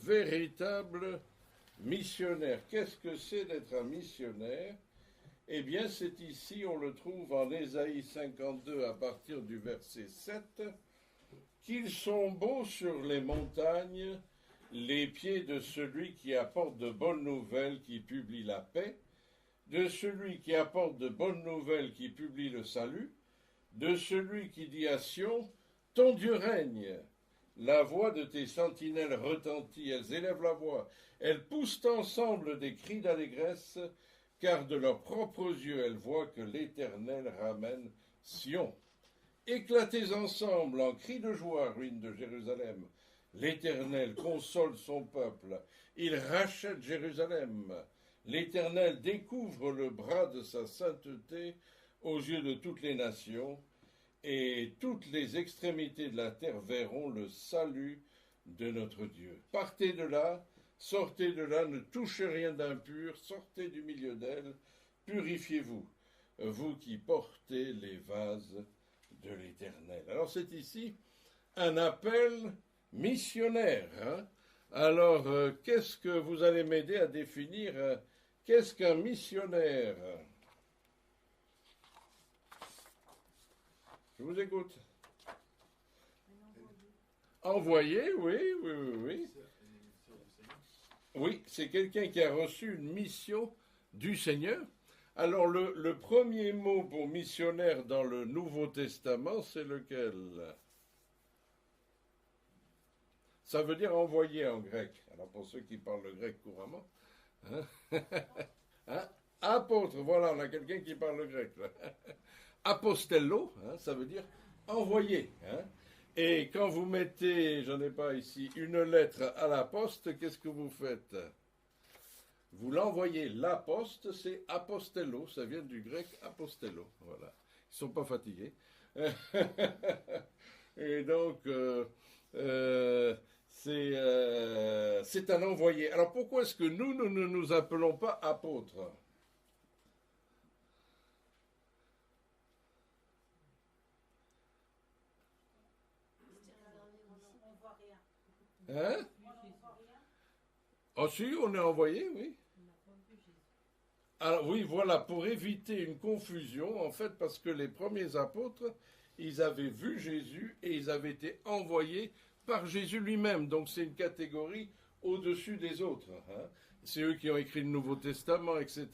véritable missionnaire. Qu'est-ce que c'est d'être un missionnaire? Eh bien, c'est ici, on le trouve en Ésaïe 52 à partir du verset 7, qu'ils sont beaux sur les montagnes, les pieds de celui qui apporte de bonnes nouvelles, qui publie la paix, de celui qui apporte de bonnes nouvelles, qui publie le salut, de celui qui dit à Sion, ton Dieu règne. La voix de tes sentinelles retentit, elles élèvent la voix, elles poussent ensemble des cris d'allégresse, car de leurs propres yeux elles voient que l'Éternel ramène Sion. Éclatez ensemble en cris de joie, ruines de Jérusalem. L'Éternel console son peuple, il rachète Jérusalem. L'Éternel découvre le bras de sa sainteté aux yeux de toutes les nations, et toutes les extrémités de la terre verront le salut de notre Dieu. Partez de là, sortez de là, ne touchez rien d'impur, sortez du milieu d'elle, purifiez-vous, vous qui portez les vases de l'Éternel. Alors c'est ici un appel missionnaire. Alors, qu'est-ce que vous allez m'aider à définir qu'est-ce qu'un missionnaire? Je vous écoute. Envoyé, oui. Oui, c'est quelqu'un qui a reçu une mission du Seigneur. Alors, le premier mot pour missionnaire dans le Nouveau Testament, c'est lequel? Ça veut dire envoyé en grec. Alors, pour ceux qui parlent le grec couramment. Apôtre, voilà, on a quelqu'un qui parle le grec, là. Apostello, ça veut dire envoyé. Et quand vous mettez, j'en ai pas ici, une lettre à la poste, qu'est-ce que vous faites? Vous l'envoyez. La poste, c'est apostello, ça vient du grec apostello. Voilà. Ils sont pas fatigués. Et donc, c'est un envoyé. Alors pourquoi est-ce que nous ne nous appelons pas apôtres? Ah si, on est envoyé, oui. Alors oui, voilà, pour éviter une confusion, en fait, parce que les premiers apôtres, ils avaient vu Jésus et ils avaient été envoyés par Jésus lui-même. Donc c'est une catégorie au-dessus des autres. C'est eux qui ont écrit le Nouveau Testament, etc.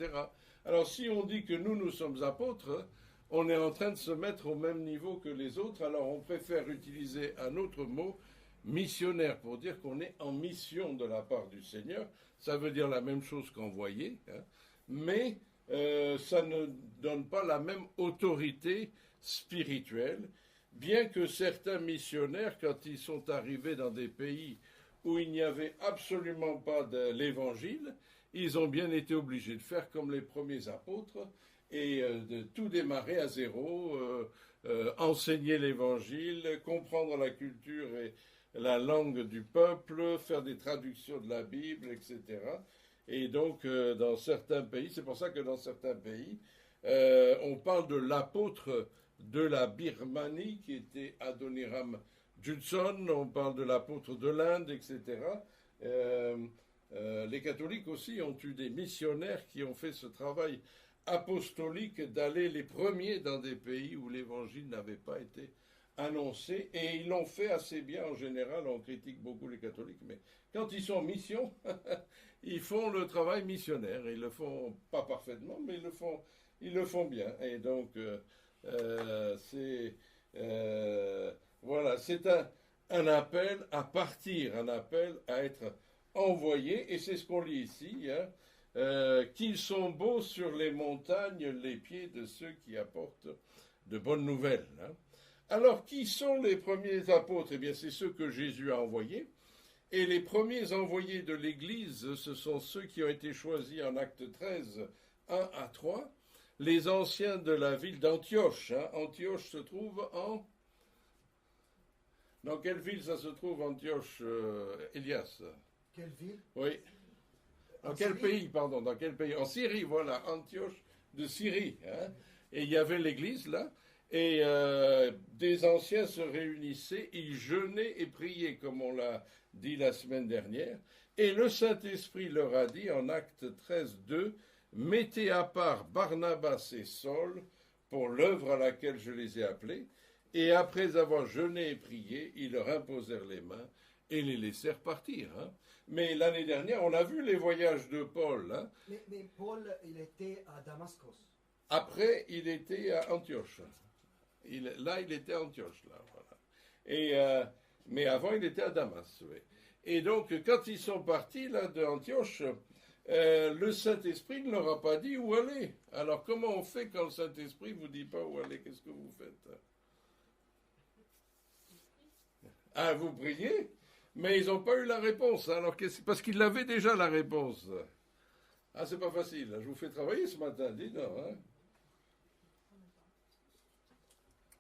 Alors si on dit que nous sommes apôtres, on est en train de se mettre au même niveau que les autres. Alors on préfère utiliser un autre mot, missionnaire, pour dire qu'on est en mission de la part du Seigneur. Ça veut dire la même chose qu'envoyé, mais ça ne donne pas la même autorité spirituelle, bien que certains missionnaires, quand ils sont arrivés dans des pays où il n'y avait absolument pas de l'évangile, ils ont bien été obligés de faire comme les premiers apôtres et de tout démarrer à zéro, enseigner l'évangile, comprendre la culture et la langue du peuple, faire des traductions de la Bible, etc. Et donc, dans certains pays, c'est pour ça que dans certains pays, on parle de l'apôtre de la Birmanie, qui était Adoniram Judson, on parle de l'apôtre de l'Inde, etc. Les catholiques aussi ont eu des missionnaires qui ont fait ce travail apostolique d'aller les premiers dans des pays où l'évangile n'avait pas été annoncé, et ils l'ont fait assez bien en général. On critique beaucoup les catholiques, mais quand ils sont en mission, ils font le travail missionnaire. Ils le font pas parfaitement, mais ils le font bien. Et donc, voilà, c'est un appel à partir, un appel à être envoyé, et c'est ce qu'on lit ici, qu'ils sont beaux sur les montagnes, les pieds de ceux qui apportent de bonnes nouvelles. Alors, qui sont les premiers apôtres? Eh bien, c'est ceux que Jésus a envoyés. Et les premiers envoyés de l'Église, ce sont ceux qui ont été choisis en Acte 13, 1 à 3, les anciens de la ville d'Antioche. Antioche se trouve en... Dans quelle ville ça se trouve, Antioche, Elias? Quelle ville? Oui. Dans quel pays, pardon, dans quel pays? En Syrie, voilà, Antioche de Syrie. Et il y avait l'église là, Et des anciens se réunissaient, ils jeûnaient et priaient, comme on l'a dit la semaine dernière. Et le Saint-Esprit leur a dit en Actes 13:2, mettez à part Barnabas et Saul pour l'œuvre à laquelle je les ai appelés. Et après avoir jeûné et prié, ils leur imposèrent les mains et les laissèrent partir. Hein. Mais l'année dernière, on a vu les voyages de Paul. Hein. Mais Paul, il était à Damascus. Après, il était à Antioche. Il était à Antioche. Là, voilà. Mais avant, il était à Damas. Oui. Et donc, quand ils sont partis là, de Antioche, le Saint-Esprit ne leur a pas dit où aller. Alors, comment on fait quand le Saint-Esprit ne vous dit pas où aller? Qu'est-ce que vous faites? Ah, vous priez? Mais ils n'ont pas eu la réponse. Alors, parce qu'ils avaient déjà la réponse. Ah, c'est pas facile. Je vous fais travailler ce matin, dis donc. Hein.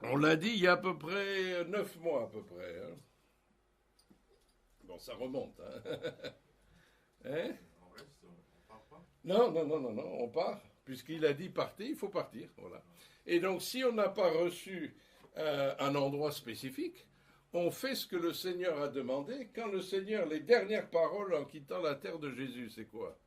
On l'a dit il y a à peu près 9 mois, à peu près. Hein. Bon, ça remonte. Hein, hein? Non, on part. Puisqu'il a dit partez, il faut partir. Voilà. Et donc, si on n'a pas reçu un endroit spécifique, on fait ce que le Seigneur a demandé. Quand le Seigneur, les dernières paroles en quittant la terre de Jésus, c'est quoi?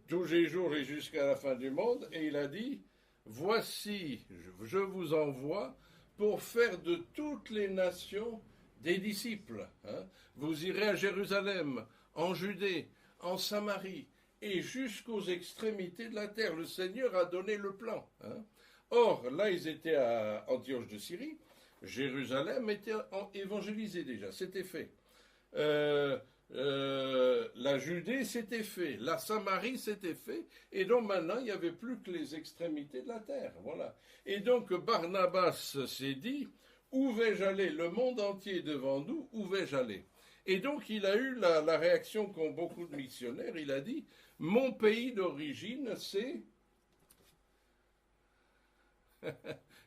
Tous les jours et jusqu'à la fin du monde. Et il a dit, voici, je vous envoie pour faire de toutes les nations des disciples. Hein. Vous irez à Jérusalem, en Judée, en Samarie, et jusqu'aux extrémités de la terre. Le Seigneur a donné le plan. Hein. Or, là, ils étaient à Antioche de Syrie. Jérusalem était évangélisé déjà, c'était fait. La Judée, c'était fait. La Samarie, c'était fait. Et donc maintenant, il n'y avait plus que les extrémités de la terre. Voilà. Et donc Barnabas s'est dit, où vais-je aller? Le monde entier est devant nous, où vais-je aller? Et donc il a eu la réaction qu'ont beaucoup de missionnaires. Il a dit, mon pays d'origine, c'est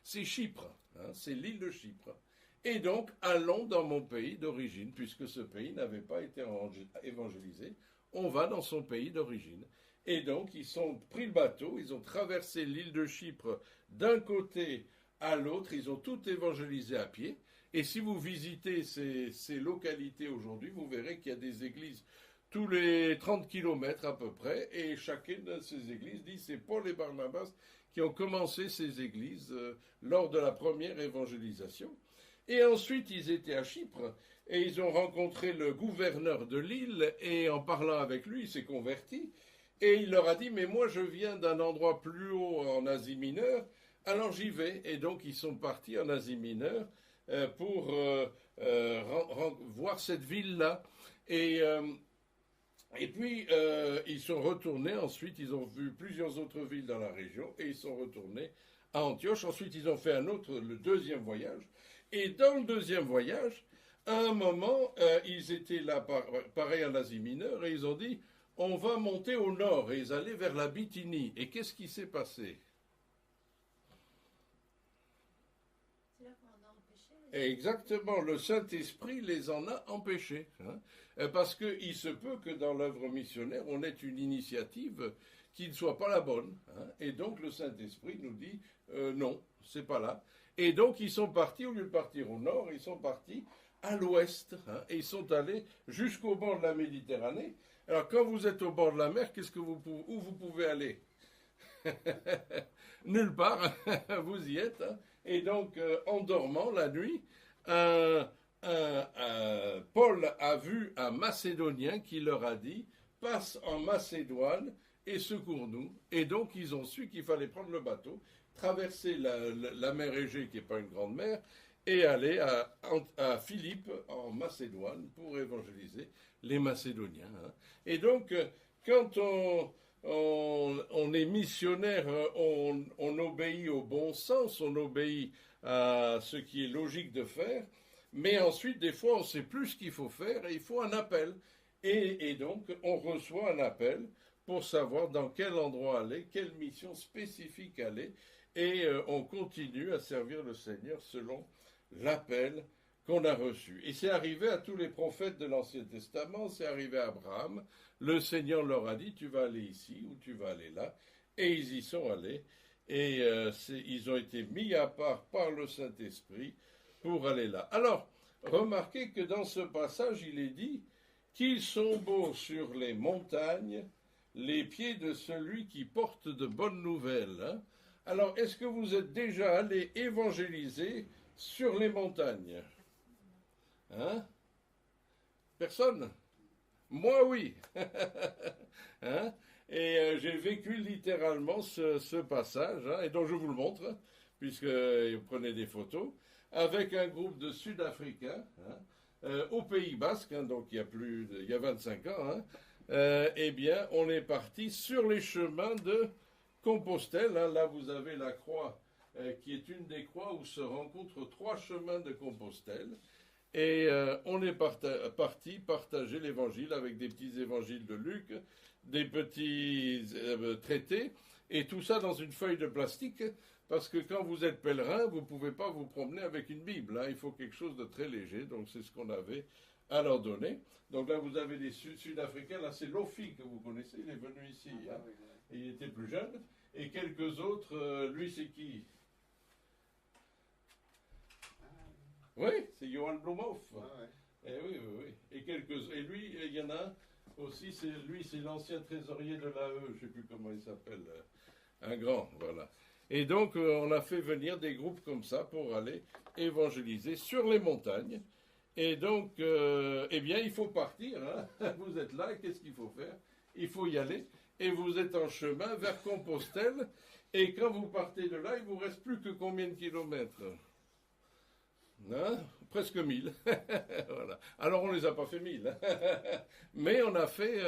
Chypre. Hein, c'est l'île de Chypre. Et donc, allons dans mon pays d'origine, puisque ce pays n'avait pas été évangélisé. On va dans son pays d'origine. Et donc, ils ont pris le bateau, ils ont traversé l'île de Chypre d'un côté à l'autre, ils ont tout évangélisé à pied. Et si vous visitez ces localités aujourd'hui, vous verrez qu'il y a des églises tous les 30 kilomètres à peu près, et chacune de ces églises dit c'est Paul et Barnabas qui ont commencé ces églises lors de la première évangélisation. Et ensuite, ils étaient à Chypre et ils ont rencontré le gouverneur de l'île et en parlant avec lui, il s'est converti et il leur a dit « Mais moi, je viens d'un endroit plus haut en Asie mineure, alors j'y vais. » Et donc, ils sont partis en Asie mineure pour voir cette ville-là. Et puis, ils sont retournés. Ensuite, ils ont vu plusieurs autres villes dans la région et ils sont retournés à Antioche. Ensuite, ils ont fait le deuxième voyage. Et dans le deuxième voyage, à un moment, ils étaient là, pareil en Asie mineure, et ils ont dit, on va monter au nord, et ils allaient vers la Bithynie. Et qu'est-ce qui s'est passé? C'est là qu'on a empêché. Exactement, le Saint-Esprit les en a empêchés. Hein, parce qu'il se peut que dans l'œuvre missionnaire, on ait une initiative qui ne soit pas la bonne. Hein, et donc le Saint-Esprit nous dit, non, c'est pas là. Et donc, ils sont partis, au lieu de partir au nord, ils sont partis à l'ouest. Hein, et ils sont allés jusqu'au bord de la Méditerranée. Alors, quand vous êtes au bord de la mer, où vous pouvez aller? Nulle part, vous y êtes. Hein. Et donc, en dormant la nuit, Paul a vu un Macédonien qui leur a dit « Passe en Macédoine et secours-nous ». Et donc, ils ont su qu'il fallait prendre le bateau, traverser la mer Égée, qui n'est pas une grande mer, et aller à Philippe, en Macédoine, pour évangéliser les Macédoniens. Hein. Et donc, quand on est missionnaire, on obéit au bon sens, on obéit à ce qui est logique de faire, mais ensuite, des fois, on ne sait plus ce qu'il faut faire, et il faut un appel. Et donc, on reçoit un appel pour savoir dans quel endroit aller, quelle mission spécifique aller, et on continue à servir le Seigneur selon l'appel qu'on a reçu. Et c'est arrivé à tous les prophètes de l'Ancien Testament, c'est arrivé à Abraham. Le Seigneur leur a dit, tu vas aller ici ou tu vas aller là. et ils y sont allés. Et ils ont été mis à part par le Saint-Esprit pour aller là. Alors, remarquez que dans ce passage, il est dit qu'ils sont beaux sur les montagnes, les pieds de celui qui porte de bonnes nouvelles. Hein. Alors, est-ce que vous êtes déjà allé évangéliser sur les montagnes? Hein? Personne? Moi, oui. Hein? Et j'ai vécu littéralement ce passage, hein, et donc je vous le montre, hein, puisque vous prenez des photos, avec un groupe de Sud-Africains, hein, au Pays Basque, hein, donc il y a 25 ans, hein, eh bien, on est parti sur les chemins de Compostelle. Hein, là, vous avez la croix, qui est une des croix où se rencontrent 3 chemins de Compostelle. Et on est parti partager l'évangile avec des petits évangiles de Luc, des petits traités, et tout ça dans une feuille de plastique, parce que quand vous êtes pèlerin, vous ne pouvez pas vous promener avec une Bible. Hein, il faut quelque chose de très léger, donc c'est ce qu'on avait à leur donner. Donc là, vous avez des Sud-Africains, là c'est Lofi que vous connaissez, il est venu ici, hein, et il était plus jeune, et quelques autres, lui c'est qui? Oui, c'est Johan Blumhoff. Ouais. Et oui. Et lui, il y en a aussi, c'est l'ancien trésorier de l'AE, je ne sais plus comment il s'appelle, un grand, voilà. Et donc, on a fait venir des groupes comme ça pour aller évangéliser sur les montagnes. Et donc, eh bien, il faut partir, hein. Vous êtes là, qu'est-ce qu'il faut faire? Il faut y aller. Et vous êtes en chemin vers Compostelle. Et quand vous partez de là, il vous reste plus que combien de kilomètres? Hein? Presque 1000. Voilà. Alors on ne les a pas fait 1000, mais on a fait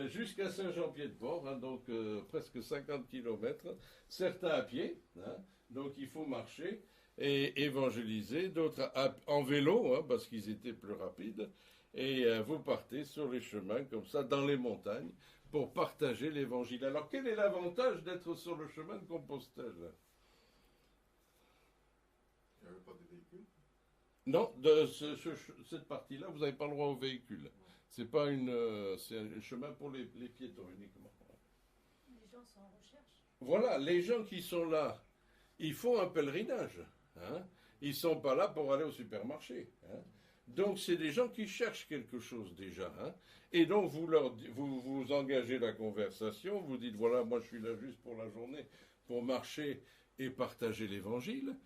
jusqu'à Saint-Jean-Pied-de-Port, hein, donc presque 50 kilomètres, certains à pied, hein, donc il faut marcher et évangéliser, d'autres en vélo, hein, parce qu'ils étaient plus rapides, et vous partez sur les chemins comme ça, dans les montagnes, pour partager l'évangile. Alors quel est l'avantage d'être sur le chemin de Compostelle? Il n'y avait pas de véhicule. Non, de cette partie-là, vous n'avez pas le droit au véhicule. C'est pas c'est un chemin pour les piétons uniquement. Les gens sont en recherche. Voilà, les gens qui sont là, ils font un pèlerinage. Hein. Ils ne sont pas là pour aller au supermarché. Hein. Donc, c'est des gens qui cherchent quelque chose déjà. Hein. Et donc, vous engagez la conversation, vous dites, voilà, moi je suis là juste pour la journée, pour marcher et partager l'évangile.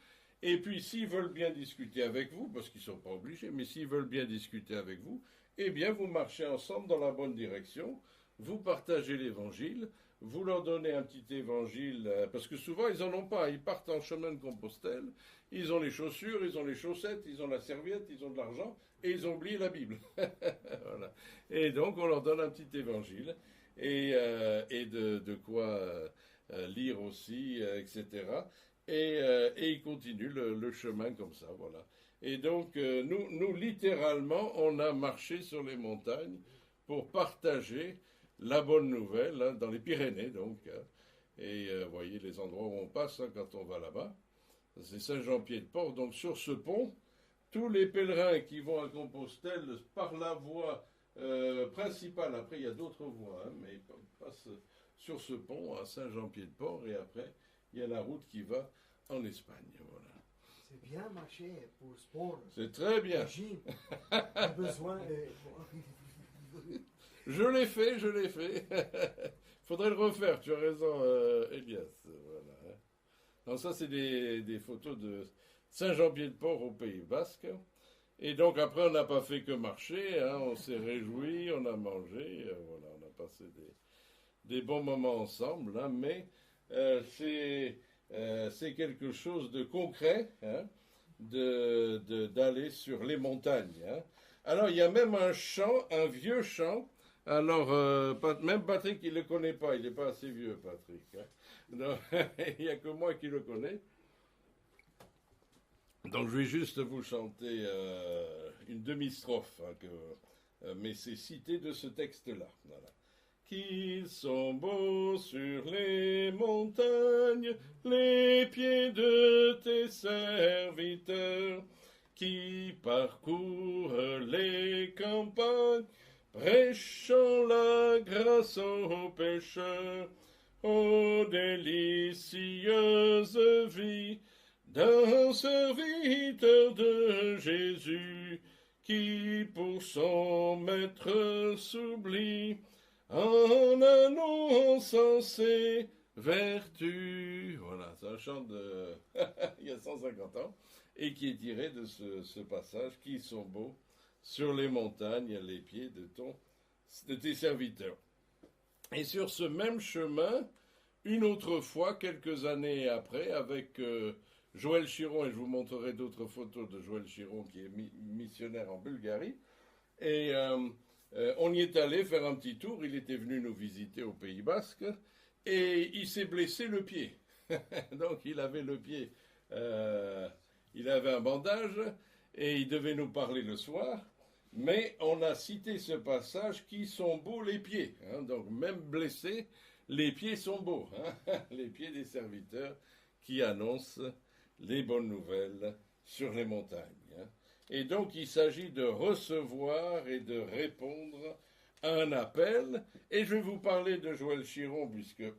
Et puis, s'ils veulent bien discuter avec vous, parce qu'ils ne sont pas obligés, mais s'ils veulent bien discuter avec vous, eh bien, vous marchez ensemble dans la bonne direction, vous partagez l'évangile, vous leur donnez un petit évangile, parce que souvent, ils n'en ont pas. Ils partent en chemin de Compostelle, ils ont les chaussures, ils ont les chaussettes, ils ont la serviette, ils ont de l'argent, et ils ont oublié la Bible. Voilà. Et donc, on leur donne un petit évangile, et de quoi lire aussi, etc., et il continue le chemin comme ça, voilà. Et donc, nous, littéralement, on a marché sur les montagnes pour partager la bonne nouvelle, hein, dans les Pyrénées, donc. Hein. Et vous voyez les endroits où on passe, hein, quand on va là-bas. C'est Saint-Jean-Pied-de-Port. Donc, sur ce pont, tous les pèlerins qui vont à Compostelle par la voie principale, après il y a d'autres voies, hein, mais ils passent sur ce pont à Saint-Jean-Pied-de-Port, et après, il y a la route qui va en Espagne, voilà. C'est bien marché pour sport. C'est très bien. Gym. Pas besoin. Je l'ai fait. Faudrait le refaire, tu as raison, Elias. Voilà. Donc ça, c'est des photos de Saint-Jean-Pied-de-Port au Pays Basque. Et donc après, on n'a pas fait que marcher, hein, on s'est réjouis, on a mangé, voilà, on a passé des bons moments ensemble, hein, mais c'est quelque chose de concret, hein, d'aller sur les montagnes. Hein. Alors, il y a même un chant, un vieux chant. Alors, même Patrick, il ne le connaît pas. Il n'est pas assez vieux, Patrick. Hein. Donc, il n'y a que moi qui le connais. Donc, je vais juste vous chanter une demi-strophe, hein, mais c'est cité de ce texte-là. Voilà. Qu'ils sont beaux sur les montagnes, les pieds de tes serviteurs, qui parcourent les campagnes, prêchant la grâce aux pécheurs, ô délicieuse vie d'un serviteur de Jésus, qui pour son maître s'oublie en annonçant ses vertus. Voilà, c'est un chant de il y a 150 ans, et qui est tiré de ce passage, qui sont beaux sur les montagnes, les pieds de tes serviteurs. Et sur ce même chemin, une autre fois, quelques années après, avec Joël Chiron, et je vous montrerai d'autres photos de Joël Chiron, qui est missionnaire en Bulgarie, et on y est allé faire un petit tour. Il était venu nous visiter au Pays Basque, et il s'est blessé le pied. Donc il avait le pied, il avait un bandage, et il devait nous parler le soir. Mais on a cité ce passage, qui sont beaux les pieds. Donc même blessés, les pieds sont beaux. Les pieds des serviteurs qui annoncent les bonnes nouvelles sur les montagnes. Et donc il s'agit de recevoir et de répondre à un appel. Et je vais vous parler de Joël Chiron, puisque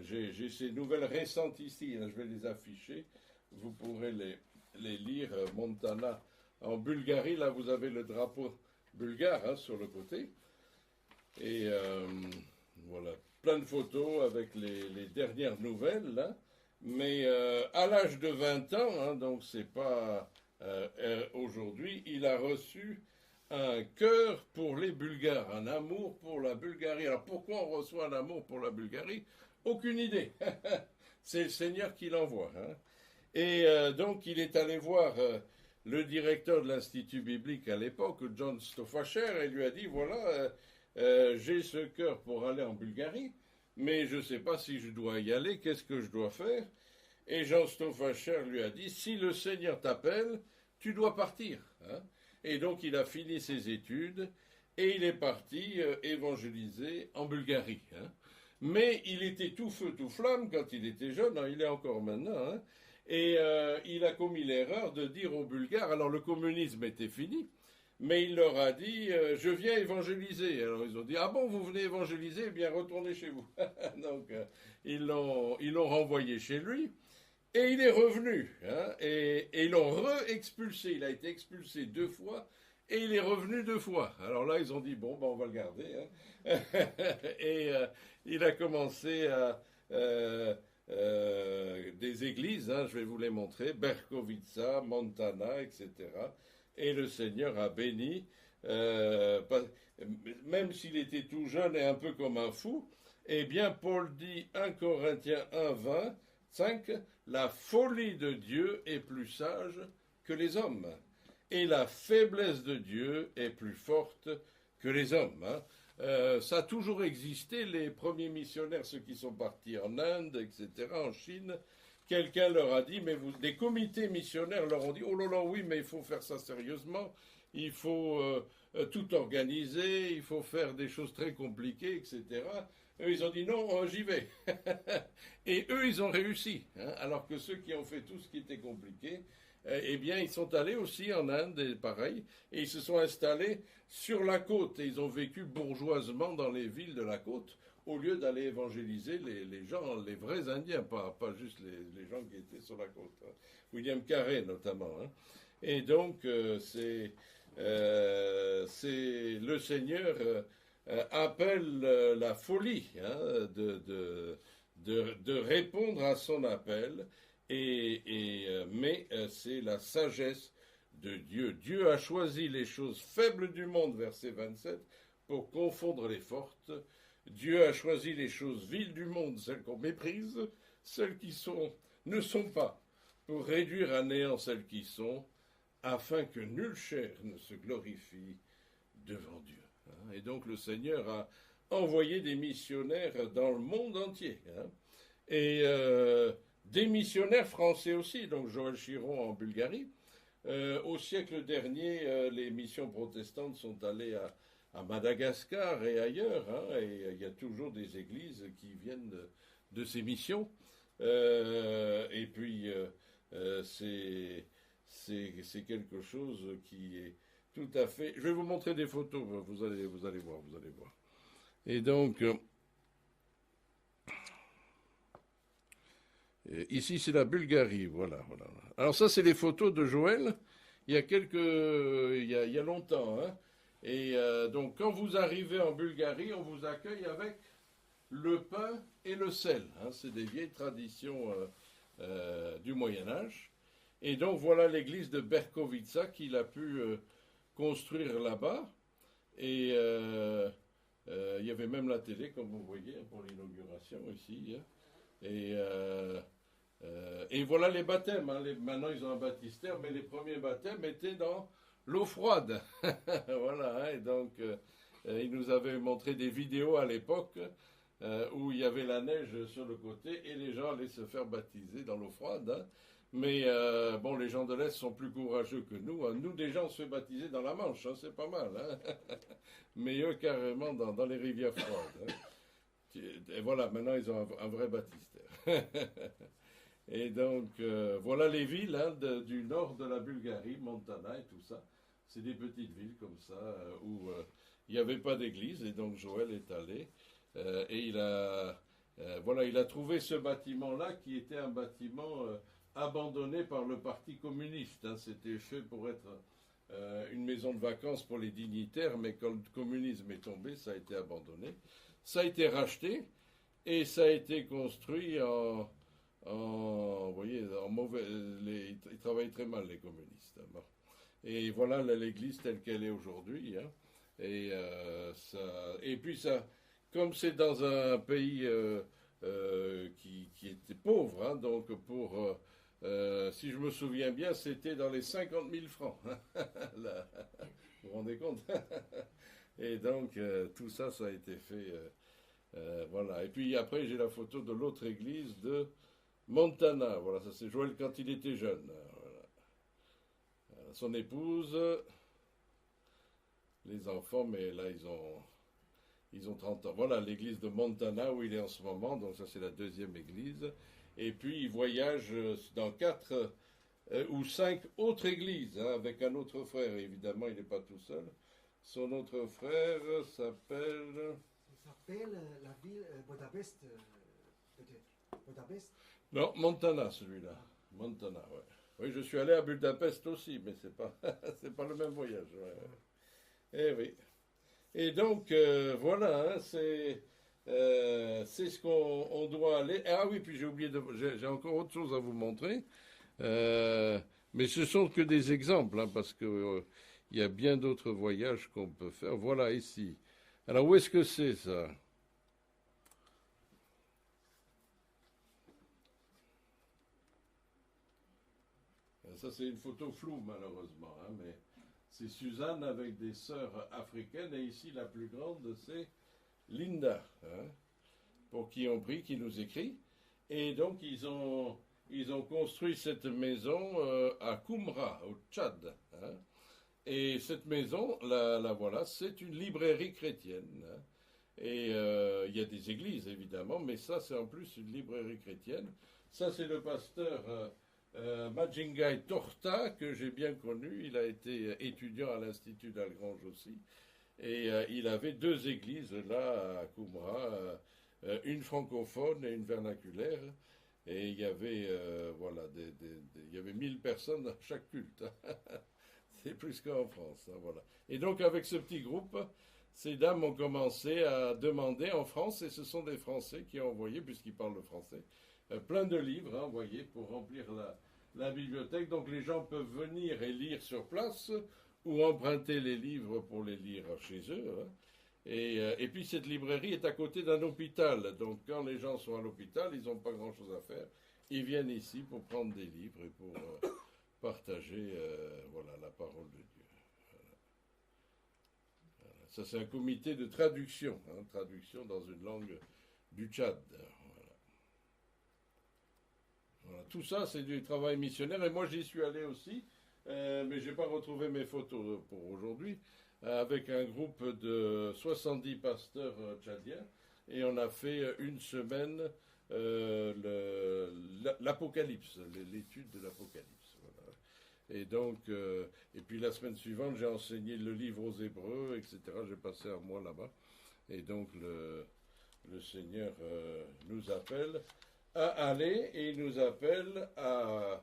j'ai ces nouvelles récentes ici. Je vais les afficher. Vous pourrez les lire. Montana. En Bulgarie, là, vous avez le drapeau bulgare sur le côté. Et voilà, plein de photos avec les dernières nouvelles. Là. Mais à l'âge de 20 ans, donc c'est pas aujourd'hui, il a reçu un cœur pour les Bulgares, un amour pour la Bulgarie. Alors pourquoi on reçoit un amour pour la Bulgarie? Aucune idée. C'est le Seigneur qui l'envoie. Et donc il est allé voir le directeur de l'Institut biblique à l'époque, John Stoffacher, et lui a dit, voilà, j'ai ce cœur pour aller en Bulgarie, mais je ne sais pas si je dois y aller, qu'est-ce que je dois faire? Et John Stoffacher lui a dit, si le Seigneur t'appelle, tu dois partir. Et donc il a fini ses études, et il est parti évangéliser en Bulgarie. Mais il était tout feu, tout flamme quand il était jeune, il est encore maintenant, et il a commis l'erreur de dire aux Bulgares, alors le communisme était fini, mais il leur a dit, je viens évangéliser. Alors ils ont dit, ah bon, vous venez évangéliser, eh bien retournez chez vous. Donc ils l'ont renvoyé chez lui, et il est revenu, et ils l'ont re-expulsé. Il a été expulsé 2 fois, et il est revenu 2 fois. Alors là, ils ont dit, bon, on va le garder. Et il a commencé à... des églises, je vais vous les montrer, Berkovica, Montana, etc. Et le Seigneur a béni, même s'il était tout jeune et un peu comme un fou, eh bien Paul dit 1 Corinthiens 1, 25, la folie de Dieu est plus sage que les hommes, et la faiblesse de Dieu est plus forte que les hommes. Ça a toujours existé, les premiers missionnaires, ceux qui sont partis en Inde, etc., en Chine, quelqu'un leur a dit, mais des comités missionnaires leur ont dit, oh là là, oui, mais il faut faire ça sérieusement, il faut tout organiser, il faut faire des choses très compliquées, etc. Eux, ils ont dit, non, j'y vais. Et eux, ils ont réussi, alors que ceux qui ont fait tout ce qui était compliqué, eh bien, ils sont allés aussi en Inde, et pareil, et ils se sont installés sur la côte, et ils ont vécu bourgeoisement dans les villes de la côte, au lieu d'aller évangéliser les gens, les vrais Indiens, pas juste les gens qui étaient sur la côte. William Carey, notamment. Et donc, c'est le Seigneur appelle la folie de répondre à son appel, mais c'est la sagesse de Dieu. Dieu a choisi les choses faibles du monde, verset 27, pour confondre les fortes. Dieu a choisi les choses viles du monde, celles qu'on méprise, celles qui ne sont pas, pour réduire à néant celles qui sont, afin que nulle chair ne se glorifie devant Dieu. Et donc le Seigneur a envoyé des missionnaires dans le monde entier. Et des missionnaires français aussi, donc Joël Chiron en Bulgarie. Au siècle dernier, les missions protestantes sont allées à Madagascar et ailleurs, et il y a toujours des églises qui viennent de ces missions. Et puis, c'est quelque chose qui est tout à fait... Je vais vous montrer des photos, vous allez voir. Et donc, Ici, c'est la Bulgarie, voilà, voilà. Alors ça, c'est les photos de Joël, il y a il y a longtemps, hein. Et donc, quand vous arrivez en Bulgarie, on vous accueille avec le pain et le sel, hein. C'est des vieilles traditions du Moyen Âge. Et donc, voilà l'église de Berkovica qu'il a pu construire là-bas. Et il y avait même la télé, comme vous voyez, pour l'inauguration ici, hein. Et voilà les baptêmes, hein. Maintenant, ils ont un baptistère, mais les premiers baptêmes étaient dans l'eau froide. Voilà, hein. Et donc, il nous avait montré des vidéos à l'époque où il y avait la neige sur le côté et les gens allaient se faire baptiser dans l'eau froide, hein. Mais bon, les gens de l'Est sont plus courageux que nous, hein. Nous, déjà, on se fait baptiser dans la Manche, hein, c'est pas mal, hein. Mais eux, carrément, dans les rivières froides, hein. Et voilà, maintenant, ils ont un vrai baptistère. Et donc, voilà les villes, hein, du nord de la Bulgarie, Montana et tout ça. C'est des petites villes comme ça, où il n'y avait pas d'église, et donc Joël est allé. Et voilà, il a trouvé ce bâtiment-là, qui était un bâtiment abandonné par le Parti communiste, hein. C'était fait pour être une maison de vacances pour les dignitaires, mais quand le communisme est tombé, ça a été abandonné. Ça a été racheté, et ça a été construit vous voyez, en mauvais, ils travaillent très mal, les communistes, hein. Bon. Et voilà l'église telle qu'elle est aujourd'hui, hein. Et puis ça, comme c'est dans un pays qui était pauvre, hein, donc si je me souviens bien, c'était dans les 50 000 francs. Là, vous vous rendez compte? Et donc, tout ça, ça a été fait. Voilà. Et puis après, j'ai la photo de l'autre église de Montana. Voilà, ça c'est Joël quand il était jeune. Voilà. Son épouse, les enfants, mais là, ils ont 30 ans. Voilà l'église de Montana où il est en ce moment. Donc ça, c'est la deuxième église. Et puis, il voyage dans 4 ou 5 autres églises, hein, avec un autre frère. Évidemment, il n'est pas tout seul. Son autre frère s'appelle... Ça s'appelle la ville Budapest, peut-être. Budapest. Non, Montana, celui-là. Montana, ouais. Oui, je suis allé à Budapest aussi, mais c'est pas, c'est pas le même voyage. Ouais, ouais. Eh oui. Et donc, voilà, hein, c'est ce qu'on doit aller. Ah oui, puis j'ai encore autre chose à vous montrer. Mais ce sont que des exemples, hein, parce que il y a bien d'autres voyages qu'on peut faire. Voilà ici. Alors, où est-ce que c'est ça? Ça, c'est une photo floue, malheureusement, hein, mais c'est Suzanne avec des sœurs africaines, et ici, la plus grande, c'est Linda, hein, pour qui on prie, qui nous écrit. Et donc, ils ont construit cette maison à Koumra, au Tchad, hein. Et cette maison, la voilà, c'est une librairie chrétienne, hein. Et il y a des églises, évidemment, mais ça, c'est en plus une librairie chrétienne. Ça, c'est le pasteur Majingai Torta, que j'ai bien connu. Il a été étudiant à l'Institut d'Algrange aussi. Et il avait 2 églises là, à Koumra, une francophone et une vernaculaire. Et il y avait, voilà, il y avait 1000 personnes à chaque culte. C'est plus qu'en France, hein, voilà. Et donc, avec ce petit groupe, ces dames ont commencé à demander en France, et ce sont des Français qui ont envoyé, puisqu'ils parlent le français, plein de livres, hein, envoyés pour remplir la bibliothèque. Donc, les gens peuvent venir et lire sur place, ou emprunter les livres pour les lire chez eux, hein. Et puis, cette librairie est à côté d'un hôpital. Donc, quand les gens sont à l'hôpital, ils n'ont pas grand-chose à faire. Ils viennent ici pour prendre des livres et pour partager voilà, la parole de Dieu. Voilà. Voilà. Ça, c'est un comité de traduction, hein, traduction dans une langue du Tchad. Voilà. Voilà. Tout ça, c'est du travail missionnaire. Et moi, j'y suis allé aussi, mais je n'ai pas retrouvé mes photos pour aujourd'hui, avec un groupe de 70 pasteurs tchadiens. Et on a fait une semaine l'Apocalypse, l'étude de l'Apocalypse. Voilà. Et donc, et puis la semaine suivante, j'ai enseigné le livre aux Hébreux, etc. J'ai passé un mois là-bas. Et donc, le Seigneur nous appelle à aller et il nous appelle à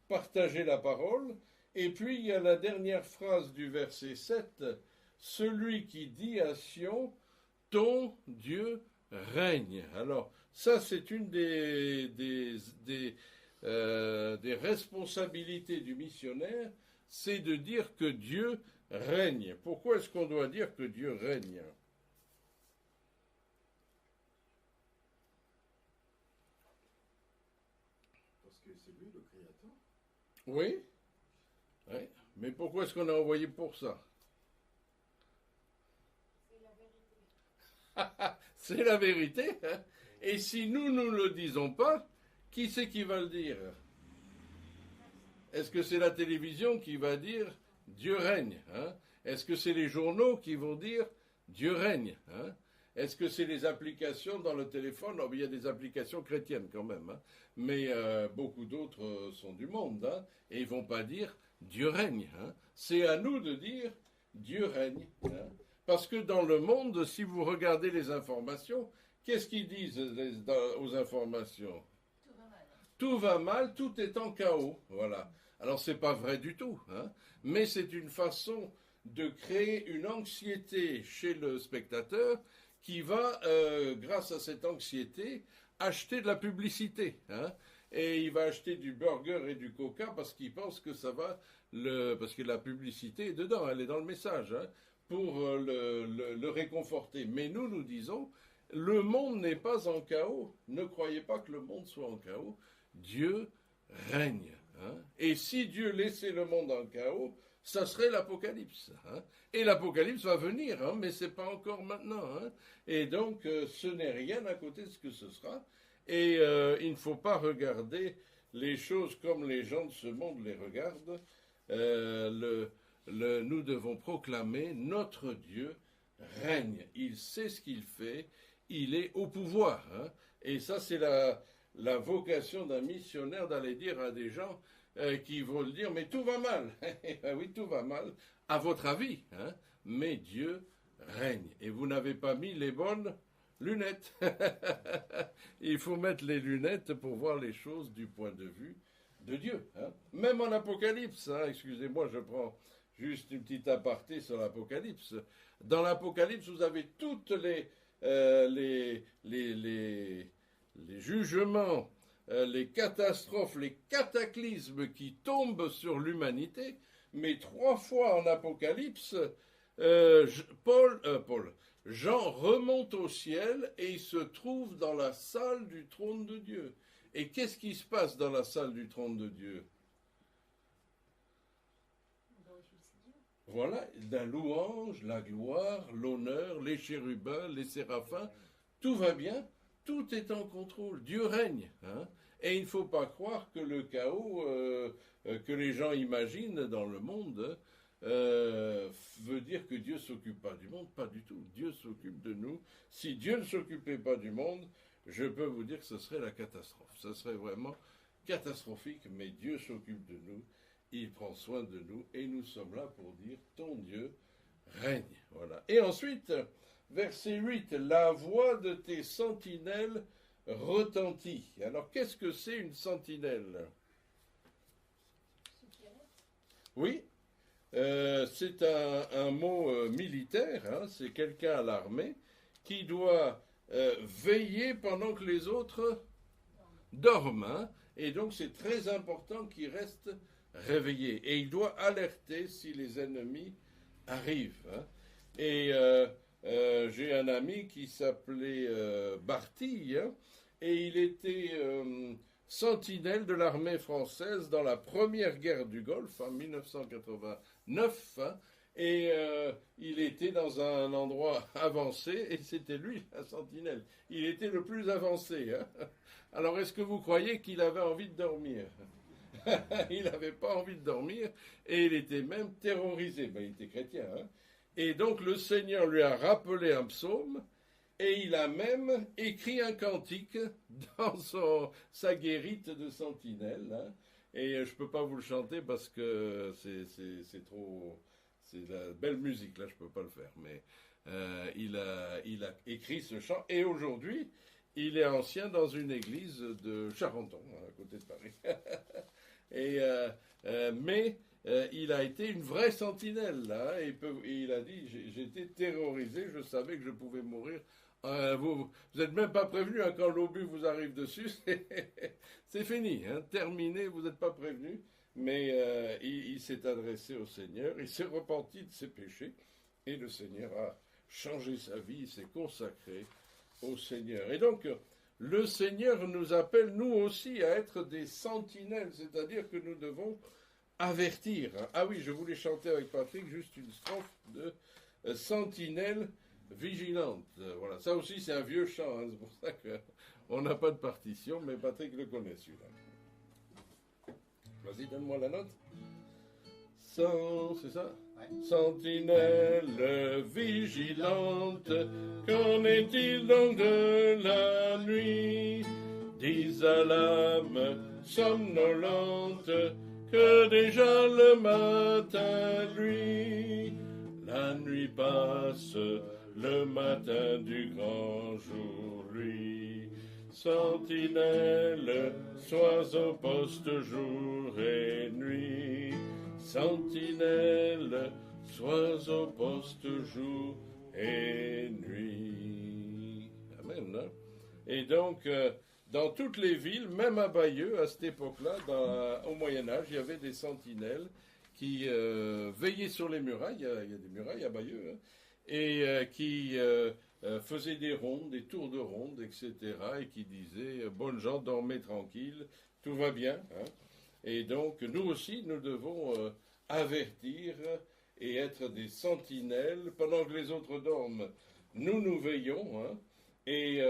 partager la parole. Et puis il y a la dernière phrase du verset 7, celui qui dit à Sion, ton Dieu règne. Alors ça c'est une des responsabilités du missionnaire, c'est de dire que Dieu règne. Pourquoi est-ce qu'on doit dire que Dieu règne? Parce que c'est lui le créateur. Oui, oui. Mais pourquoi est-ce qu'on a envoyé pour ça? C'est la vérité. Hein? Et si nous ne le disons pas, qui c'est qui va le dire? Est-ce que c'est la télévision qui va dire Dieu règne, hein? Est-ce que c'est les journaux qui vont dire Dieu règne, hein? Est-ce que c'est les applications dans le téléphone? Oh, il y a des applications chrétiennes quand même, hein? Mais beaucoup d'autres sont du monde, hein? Et ils ne vont pas dire Dieu règne, hein? C'est à nous de dire Dieu règne, hein? Parce que dans le monde, si vous regardez les informations, qu'est-ce qu'ils disent aux informations? Tout va mal. Tout va mal, tout est en chaos, voilà. Alors c'est pas vrai du tout, hein, mais c'est une façon de créer une anxiété chez le spectateur qui va, grâce à cette anxiété, acheter de la publicité, hein, et il va acheter du burger et du coca parce qu'il pense que ça va parce que la publicité est dedans, elle est dans le message, hein, pour le réconforter. Mais nous disons, le monde n'est pas en chaos. Ne croyez pas que le monde soit en chaos. Dieu règne. Hein? Et si Dieu laissait le monde en chaos, ça serait l'Apocalypse. Hein? Et l'Apocalypse va venir, hein, mais ce n'est pas encore maintenant. Hein? Et donc, ce n'est rien à côté de ce que ce sera. Et il ne faut pas regarder les choses comme les gens de ce monde les regardent. Nous devons proclamer notre Dieu règne. Il sait ce qu'il fait. Il est au pouvoir. Hein? Et ça, c'est la vocation d'un missionnaire d'aller dire à des gens qui vont le dire, mais tout va mal. Oui, tout va mal, à votre avis. Hein? Mais Dieu règne. Et vous n'avez pas mis les bonnes lunettes. Il faut mettre les lunettes pour voir les choses du point de vue de Dieu. Hein? Même en Apocalypse, hein, excusez-moi, je prends juste une petite aparté sur l'Apocalypse. Dans l'Apocalypse, vous avez toutes les jugements, les catastrophes, les cataclysmes qui tombent sur l'humanité, mais 3 fois en Apocalypse, Jean remonte au ciel et il se trouve dans la salle du trône de Dieu. Et qu'est-ce qui se passe dans la salle du trône de Dieu? Voilà, la louange, la gloire, l'honneur, les chérubins, les séraphins, tout va bien, tout est en contrôle, Dieu règne. Hein? Et il ne faut pas croire que le chaos que les gens imaginent dans le monde veut dire que Dieu ne s'occupe pas du monde, pas du tout. Dieu s'occupe de nous. Si Dieu ne s'occupait pas du monde, je peux vous dire que ce serait la catastrophe. Ce serait vraiment catastrophique, mais Dieu s'occupe de nous. Il prend soin de nous et nous sommes là pour dire ton Dieu règne. Voilà. Et ensuite, verset 8, la voix de tes sentinelles retentit. Alors qu'est-ce que c'est une sentinelle? Oui, c'est un mot militaire, hein, c'est quelqu'un à l'armée qui doit veiller pendant que les autres dorment. Hein, et donc c'est très important qu'il reste réveillé. Et il doit alerter si les ennemis arrivent. Hein. Et j'ai un ami qui s'appelait Barty, hein, et il était sentinelle de l'armée française dans la première guerre du Golfe, en 1989, hein, et il était dans un endroit avancé, et c'était lui, la sentinelle. Il était le plus avancé. Hein. Alors, est-ce que vous croyez qu'il avait envie de dormir? Il n'avait pas envie de dormir, et il était même terrorisé. Ben, il était chrétien. Hein. Et donc, le Seigneur lui a rappelé un psaume, et il a même écrit un cantique dans sa guérite de sentinelle. Hein. Et je ne peux pas vous le chanter parce que c'est trop... C'est de la belle musique, là, je ne peux pas le faire. Mais il a écrit ce chant. Et aujourd'hui, il est ancien dans une église de Charenton, à côté de Paris. Mais il a été une vraie sentinelle, là, et il a dit, j'étais terrorisé, je savais que je pouvais mourir. Vous n'êtes même pas prévenu, hein, quand l'obus vous arrive dessus, c'est fini, hein, terminé, vous n'êtes pas prévenu. Mais il s'est adressé au Seigneur, il s'est repenti de ses péchés, et le Seigneur a changé sa vie, il s'est consacré au Seigneur. Et donc, le Seigneur nous appelle, nous aussi, à être des sentinelles, c'est-à-dire que nous devons avertir. Ah oui, je voulais chanter avec Patrick juste une strophe de sentinelle vigilante. Voilà, ça aussi c'est un vieux chant, hein, c'est pour ça qu'on n'a pas de partition, mais Patrick le connaît celui-là. Vas-y, donne-moi la note. C'est ça? Ouais. Sentinelle vigilante, qu'en est-il donc de la nuit? Dis à l'âme somnolente que déjà le matin lui. La nuit passe, le matin du grand jour lui. Sentinelle, sois au poste jour et nuit. Sentinelle, sois au poste jour et nuit. Amen. Hein? Et donc, dans toutes les villes, même à Bayeux, à cette époque-là, au Moyen-Âge, il y avait des sentinelles qui veillaient sur les murailles. Il y a des murailles à Bayeux, hein, et qui faisaient des rondes, des tours de ronde, etc., et qui disaient bonnes gens, dormez tranquille, tout va bien. Hein. Et donc, nous aussi, nous devons avertir et être des sentinelles. Pendant que les autres dorment, nous nous veillons, hein, et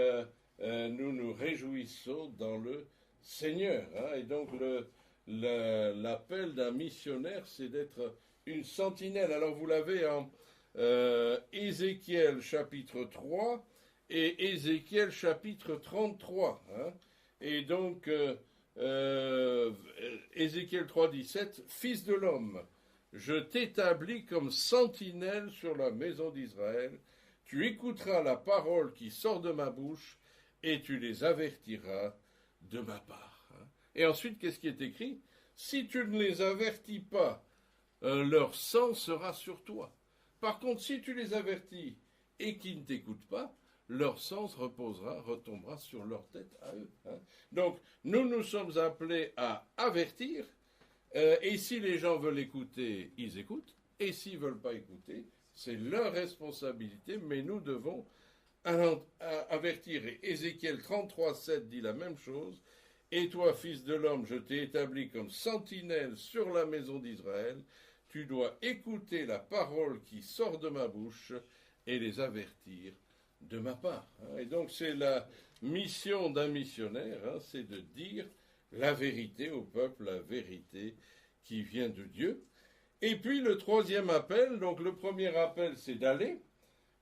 nous nous réjouissons dans le Seigneur. Hein. Et donc, l'appel d'un missionnaire, c'est d'être une sentinelle. Alors, vous l'avez en Ézéchiel chapitre 3 et Ézéchiel chapitre 33. Hein. Et donc, Ézéchiel 3, 17, « Fils de l'homme, je t'établis comme sentinelle sur la maison d'Israël. Tu écouteras la parole qui sort de ma bouche et tu les avertiras de ma part. » Hein. Et ensuite, qu'est-ce qui est écrit? « Si tu ne les avertis pas, leur sang sera sur toi. Par contre, si tu les avertis et qu'ils ne t'écoutent pas, leur sang retombera sur leur tête à eux. Hein. » Donc, nous sommes appelés à avertir, et si les gens veulent écouter, ils écoutent, et s'ils ne veulent pas écouter, c'est leur responsabilité, mais nous devons avertir. Et Ézéchiel 33, 7 dit la même chose. « Et toi, fils de l'homme, je t'ai établi comme sentinelle sur la maison d'Israël. Tu dois écouter la parole qui sort de ma bouche et les avertir de ma part. » Et donc c'est la mission d'un missionnaire, hein, c'est de dire la vérité au peuple, la vérité qui vient de Dieu. Et puis le troisième appel, donc le premier appel c'est d'aller,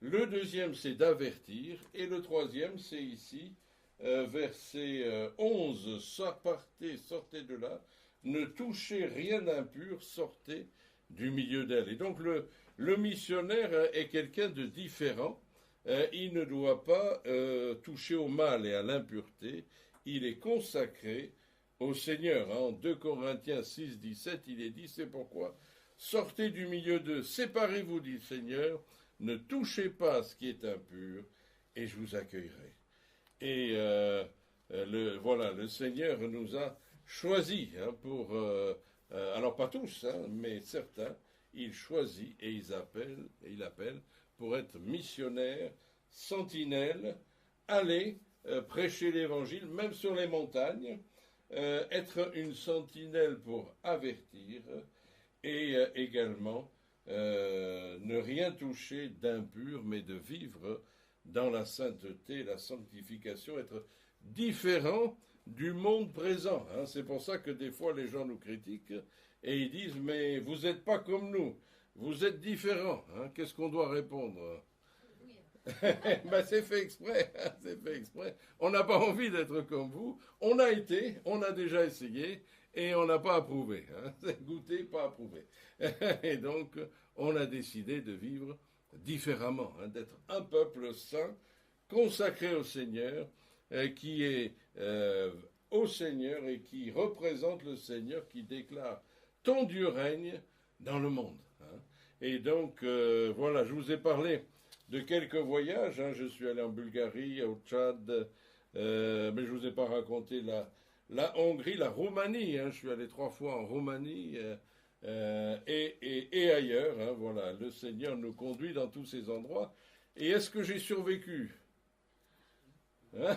le deuxième c'est d'avertir, et le troisième c'est ici, verset 11, sortez de là, ne touchez rien d'impur, sortez du milieu d'elle. Et donc le missionnaire est quelqu'un de différent. Il ne doit pas toucher au mal et à l'impureté. Il est consacré au Seigneur. Hein. En 2 Corinthiens 6, 17, il est dit, c'est pourquoi sortez du milieu d'eux, séparez-vous, dit le Seigneur, ne touchez pas à ce qui est impur, et je vous accueillerai. Et voilà, le Seigneur nous a choisis, hein, pour, alors pas tous, hein, mais certains, il choisit et il appelle pour être missionnaire, sentinelle, aller prêcher l'évangile, même sur les montagnes, être une sentinelle pour avertir, et également ne rien toucher d'impur, mais de vivre dans la sainteté, la sanctification, être différent du monde présent. Hein. C'est pour ça que des fois les gens nous critiquent et ils disent « mais vous n'êtes pas comme nous, vous êtes différents. Hein. » Qu'est-ce qu'on doit répondre? Ben, c'est fait exprès, hein, c'est fait exprès. On n'a pas envie d'être comme vous. On a été, on a déjà essayé et on n'a pas approuvé. Hein. C'est goûté, pas approuvé. Et donc, on a décidé de vivre différemment, hein, d'être un peuple saint, consacré au Seigneur, qui est au Seigneur et qui représente le Seigneur, qui déclare ton Dieu règne dans le monde. Hein. Et donc, voilà, je vous ai parlé de quelques voyages. Hein. Je suis allé en Bulgarie, au Tchad, mais je ne vous ai pas raconté la Hongrie, la Roumanie. Hein. Je suis allé 3 fois en Roumanie et ailleurs. Hein. Voilà, le Seigneur nous conduit dans tous ces endroits. Et est-ce que j'ai survécu? Hein.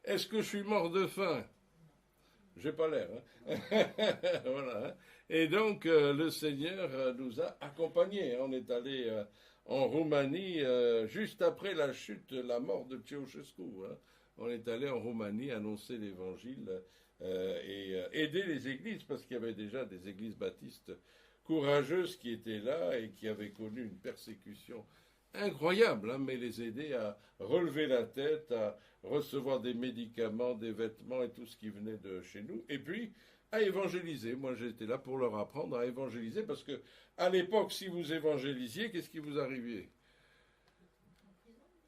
Est-ce que je suis mort de faim? J'ai pas l'air. Hein. Voilà. Hein. Et donc, le Seigneur nous a accompagnés. On est allé en Roumanie juste après la chute, la mort de Ceausescu. Hein. On est allé en Roumanie annoncer l'Évangile et aider les églises, parce qu'il y avait déjà des églises baptistes courageuses qui étaient là et qui avaient connu une persécution incroyable, hein, mais les aider à relever la tête, à recevoir des médicaments, des vêtements et tout ce qui venait de chez nous, et puis à évangéliser. Moi, j'étais là pour leur apprendre à évangéliser, parce que à l'époque, si vous évangélisiez, qu'est-ce qui vous arrivait?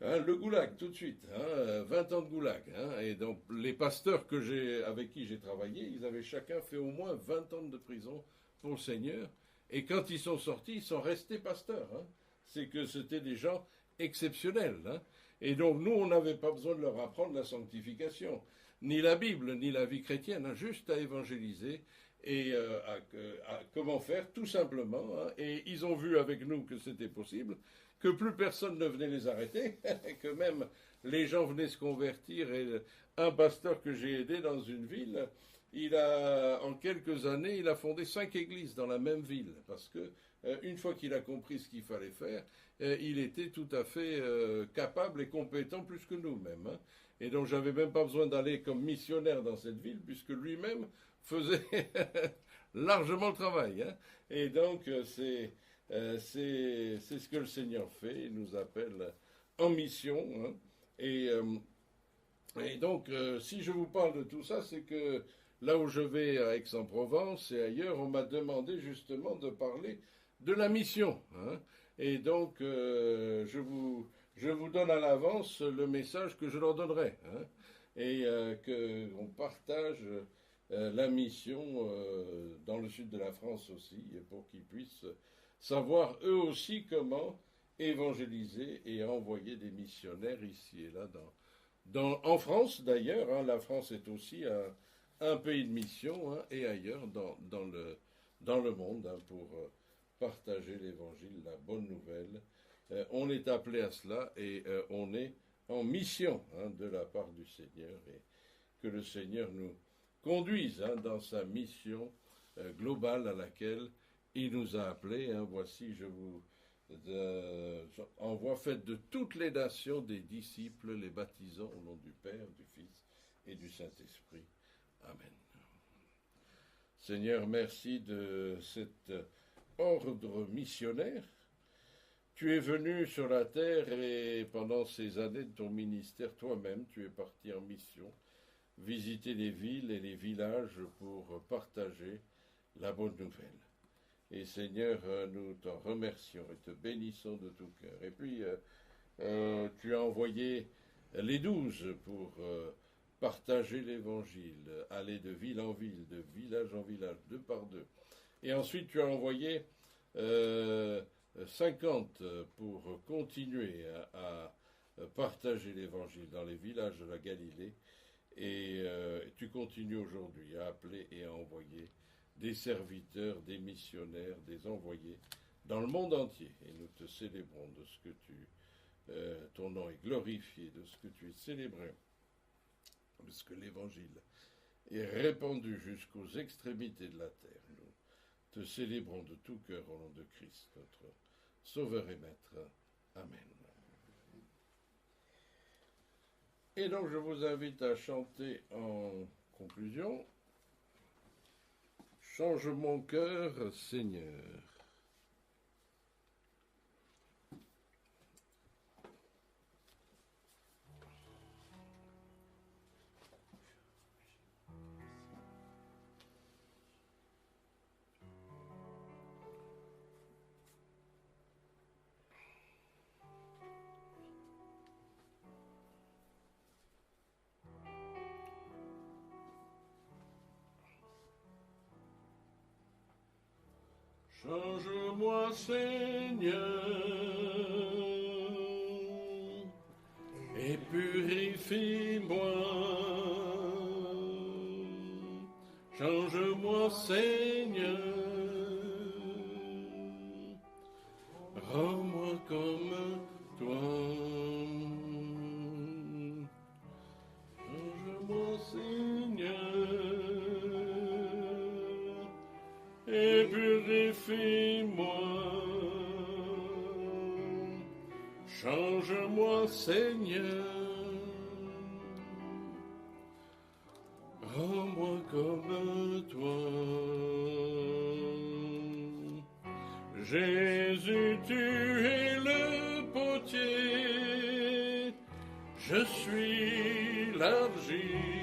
Hein, le goulag, tout de suite, hein, 20 ans de goulag. Hein, et donc, les pasteurs avec qui j'ai travaillé, ils avaient chacun fait au moins 20 ans de prison pour le Seigneur, et quand ils sont sortis, ils sont restés pasteurs. Hein. C'est que c'était des gens exceptionnels. Hein. Et donc, nous, on n'avait pas besoin de leur apprendre la sanctification, ni la Bible, ni la vie chrétienne, hein, juste à évangéliser et à comment faire, tout simplement. Hein. Et ils ont vu avec nous que c'était possible, que plus personne ne venait les arrêter, que même les gens venaient se convertir. Et un pasteur que j'ai aidé dans une ville, en quelques années, il a fondé 5 églises dans la même ville, parce que une fois qu'il a compris ce qu'il fallait faire, il était tout à fait capable et compétent plus que nous-mêmes. Hein. Et donc, j'avais même pas besoin d'aller comme missionnaire dans cette ville, puisque lui-même faisait largement le travail. Hein. Et donc, c'est ce que le Seigneur fait. Il nous appelle en mission. Hein. Et donc, si je vous parle de tout ça, c'est que là où je vais à Aix-en-Provence et ailleurs, on m'a demandé justement de parler de la mission. Hein. Et donc, je vous donne à l'avance le message que je leur donnerai. Hein. Et qu'on partage la mission dans le sud de la France aussi, pour qu'ils puissent savoir eux aussi comment évangéliser et envoyer des missionnaires ici et là en France d'ailleurs. Hein. La France est aussi un pays de mission, hein, et ailleurs dans le monde, hein, pour partager l'évangile, la bonne nouvelle. On est appelé à cela et on est en mission, hein, de la part du Seigneur, et que le Seigneur nous conduise, hein, dans sa mission globale à laquelle il nous a appelés. Hein. Voici, je vous envoie, faites de toutes les nations des disciples, les baptisant au nom du Père, du Fils et du Saint-Esprit. Amen. Seigneur, merci de cet ordre missionnaire. Tu es venu sur la terre et pendant ces années de ton ministère, toi-même, tu es parti en mission, visiter les villes et les villages pour partager la bonne nouvelle. Et Seigneur, nous t'en remercions et te bénissons de tout cœur. Et puis, tu as envoyé les 12 pour partager l'évangile, aller de ville en ville, de village en village, 2 par 2. Et ensuite, tu as envoyé 50 pour continuer à partager l'évangile dans les villages de la Galilée. Et tu continues aujourd'hui à appeler et à envoyer des serviteurs, des missionnaires, des envoyés dans le monde entier. Et nous te célébrons de ce que ton nom est glorifié, de ce que tu es célébré, de ce que l'évangile est répandu jusqu'aux extrémités de la terre. Nous te célébrons de tout cœur au nom de Christ, notre Sauveur et Maître. Amen. Et donc je vous invite à chanter en conclusion « Change mon cœur, Seigneur ». Change-moi, Seigneur, et purifie-moi. Change-moi, Seigneur, rends-moi comme toi. Change-moi, Seigneur, et purifie-moi. Change-moi, Seigneur, rends-moi comme toi. Jésus, tu es le potier, je suis l'argile.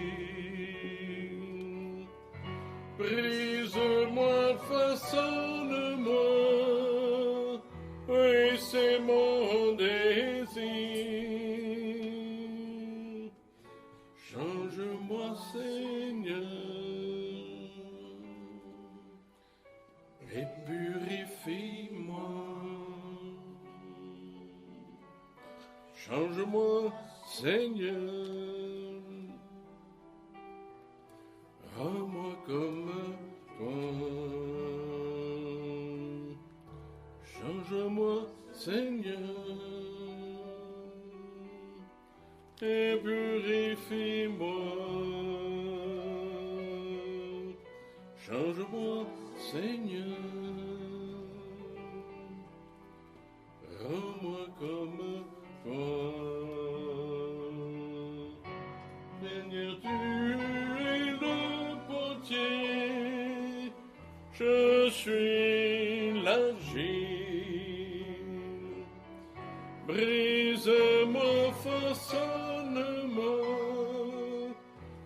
Brise-moi, façonne-moi, et c'est mon désir. Change-moi, Seigneur, et purifie-moi. Change-moi, Seigneur, rends-moi comme toi. Change-moi, Seigneur, et purifie-moi. Change-moi, Seigneur, rends-moi comme toi. Seigneur, tu es le potier, je suis l'argile. Brise-moi, façonne-moi,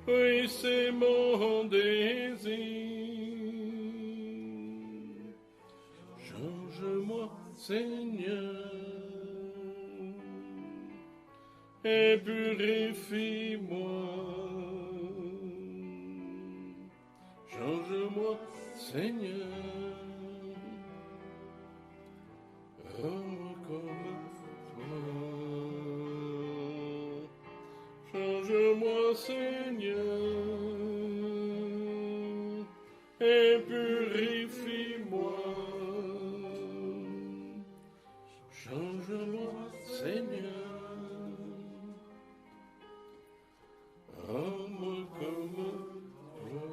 oui, c'est mon désir. Change-moi, Seigneur, et purifie-moi. Change-moi, Seigneur, rends-moi comme toi. Change-moi, Seigneur, et purifie-moi. Change-moi, Seigneur, rends-moi comme toi.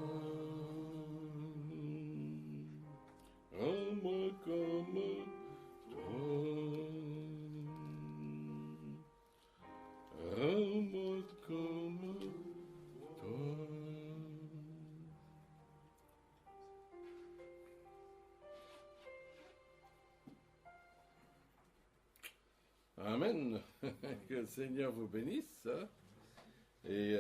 Rends-moi comme toi. Rends-moi comme toi. Amen. Que le Seigneur vous bénisse. Et